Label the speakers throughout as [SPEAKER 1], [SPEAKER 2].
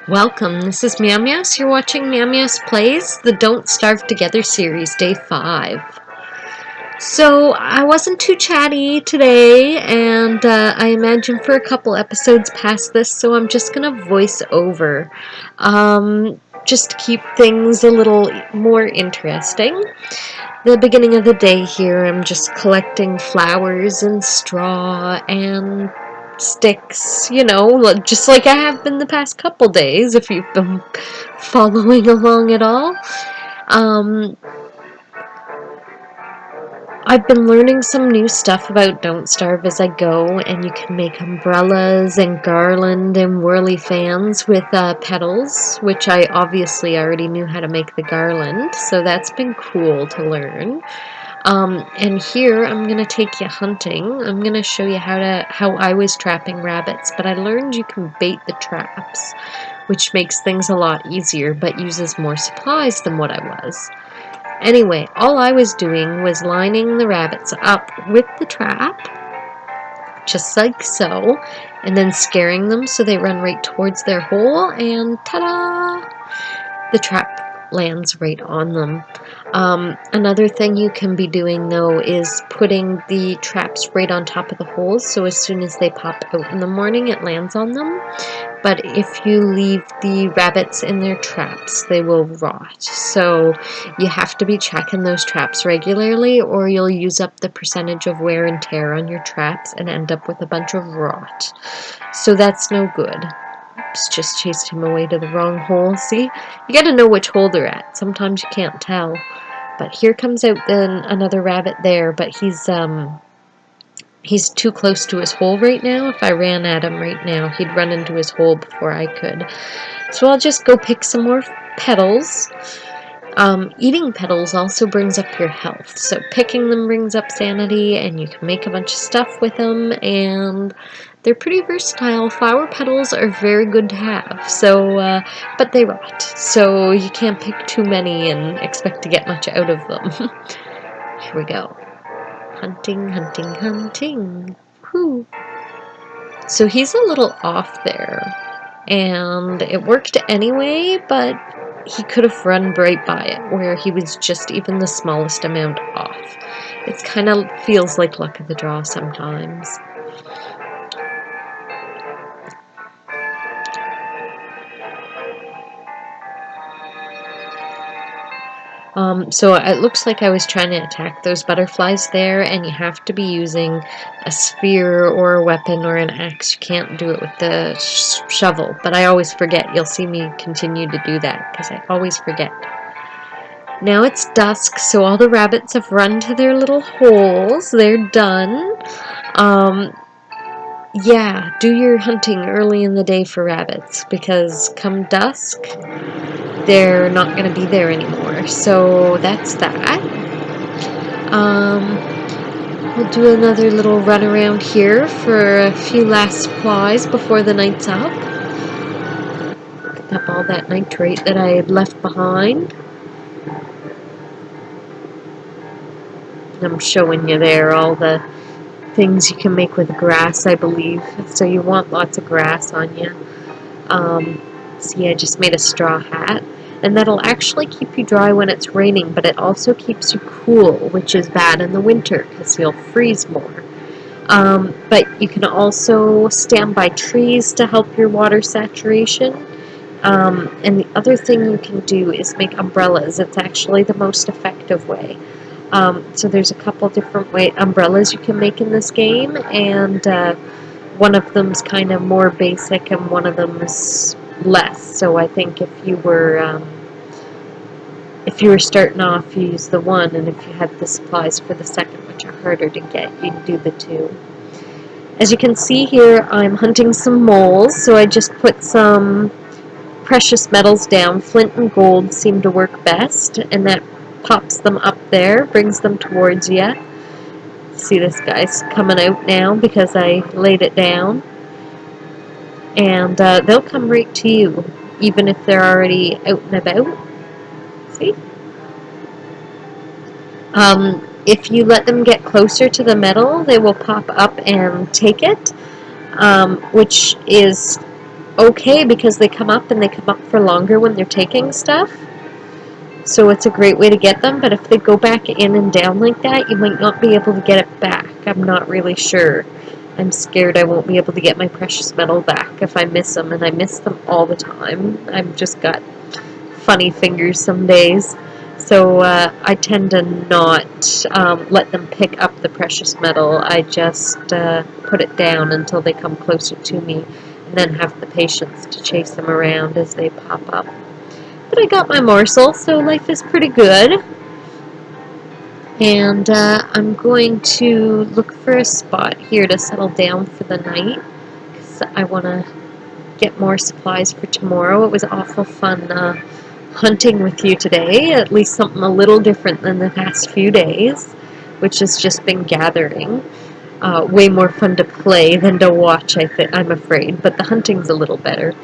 [SPEAKER 1] Welcome, this is Meow Meows. You're watching Meow Meows Plays, the Don't Starve Together series, Day 5. So, I wasn't too chatty today, and I imagine for a couple episodes past this, so I'm just gonna voice over. Just to keep things a little more interesting. The beginning of the day here, I'm just collecting flowers and straw and sticks, just like I have been the past couple days, if you've been following along at all. Um, I've been learning some new stuff about Don't Starve as I go, and you can make umbrellas and garland and whirly fans with petals, which I obviously already knew how to make the garland, so that's been cool to learn. And here I'm going to take you hunting. I'm going to show you how I was trapping rabbits, but I learned you can bait the traps, which makes things a lot easier, but uses more supplies than what I was. Anyway, all I was doing was lining the rabbits up with the trap, just like so, and then scaring them so they run right towards their hole, and ta-da! The trap lands right on them. Another thing you can be doing though is putting the traps right on top of the holes, so as soon as they pop out in the morning it lands on them. But if you leave the rabbits in their traps, they will rot. So you have to be checking those traps regularly, or you'll use up the percentage of wear and tear on your traps and end up with a bunch of rot. So that's no good. Oops, just chased him away to the wrong hole. See? You gotta know which hole they're at. Sometimes you can't tell. But here comes out then another rabbit there, but he's too close to his hole right now. If I ran at him right now, he'd run into his hole before I could. So I'll just go pick some more petals. Eating petals also brings up your health. So picking them brings up sanity, and you can make a bunch of stuff with them, and they're pretty versatile. Flower petals are very good to have, so, but they rot. So you can't pick too many and expect to get much out of them. Here we go. Hunting, hunting, hunting. Whew. So he's a little off there, and it worked anyway, but he could have run right by it, where he was just even the smallest amount off. It kind of feels like luck of the draw sometimes. So it looks like I was trying to attack those butterflies there, and you have to be using a spear or a weapon or an axe. You can't do it with the shovel, but I always forget. You'll see me continue to do that, because I always forget. Now it's dusk, so all the rabbits have run to their little holes. They're done. Yeah, do your hunting early in the day for rabbits, because come dusk, they're not going to be there anymore. So that's that. We'll do another little run around here for a few last supplies before the night's up. Pick up all that nitrate that I had left behind. I'm showing you there all the things you can make with grass, I believe. So you want lots of grass on you. See, I just made a straw hat. And that'll actually keep you dry when it's raining, but it also keeps you cool, which is bad in the winter because you'll freeze more. But you can also stand by trees to help your water saturation. And the other thing you can do is make umbrellas. It's actually the most effective way. So there's a couple different umbrellas you can make in this game, and one of them's kind of more basic and one of them's less. So I think if you were starting off, you use the one, and if you had the supplies for the second, which are harder to get, you'd do the two. As you can see here, I'm hunting some moles, so I just put some precious metals down. Flint and gold seem to work best, and that pops them up there, brings them towards you. See, this guy's coming out now because I laid it down. And they'll come right to you, even if they're already out and about. See? If you let them get closer to the metal, they will pop up and take it, which is okay because they come up and they come up for longer when they're taking stuff. So it's a great way to get them, but if they go back in and down like that, you might not be able to get it back. I'm not really sure. I'm scared I won't be able to get my precious metal back if I miss them, and I miss them all the time. I've just got funny fingers some days. So I tend to not let them pick up the precious metal. I just put it down until they come closer to me, and then have the patience to chase them around as they pop up. But I got my morsel, so life is pretty good. And I'm going to look for a spot here to settle down for the night, because I want to get more supplies for tomorrow. It was awful fun hunting with you today, at least something a little different than the past few days, which has just been gathering. Way more fun to play than to watch, I'm afraid, but the hunting's a little better.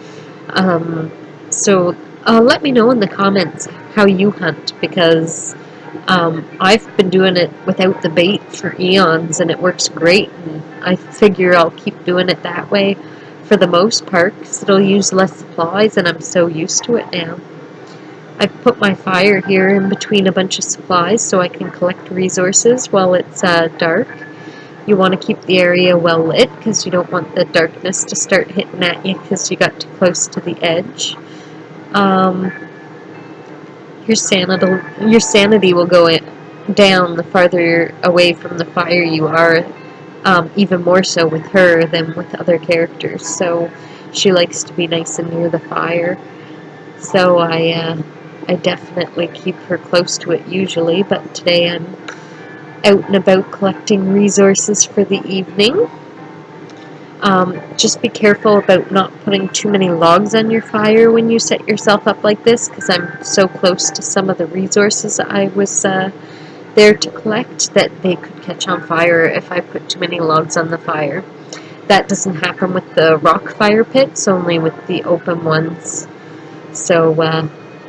[SPEAKER 1] So let me know in the comments how you hunt, because I've been doing it without the bait for eons and it works great, and I figure I'll keep doing it that way for the most part because it'll use less supplies and I'm so used to it now. I've put my fire here in between a bunch of supplies so I can collect resources while it's dark. You want to keep the area well lit because you don't want the darkness to start hitting at you because you got too close to the edge. Your sanity will go down the farther away from the fire you are, even more so with her than with other characters. So she likes to be nice and near the fire. So I definitely keep her close to it usually, but today I'm out and about collecting resources for the evening. Just be careful about not putting too many logs on your fire when you set yourself up like this, because I'm so close to some of the resources I was there to collect that they could catch on fire if I put too many logs on the fire. That doesn't happen with the rock fire pits, only with the open ones. So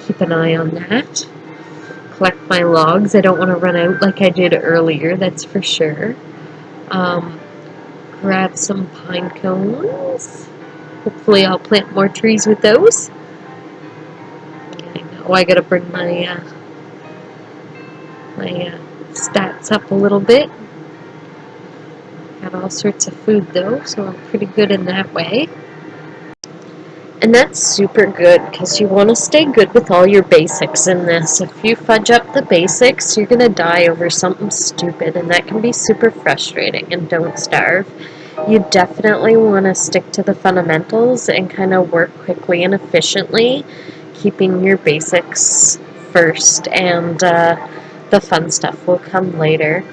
[SPEAKER 1] keep an eye on that. Collect my logs. I don't want to run out like I did earlier, that's for sure. Grab some pine cones. Hopefully I'll plant more trees with those. I know I gotta bring my stats up a little bit. Got all sorts of food though, so I'm pretty good in that way. And that's super good because you want to stay good with all your basics in this. If you fudge up the basics, you're going to die over something stupid, and that can be super frustrating. And don't starve. You definitely want to stick to the fundamentals and kind of work quickly and efficiently, keeping your basics first, and the fun stuff will come later.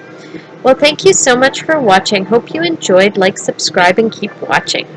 [SPEAKER 1] Well, thank you so much for watching. Hope you enjoyed. Like, subscribe, and keep watching.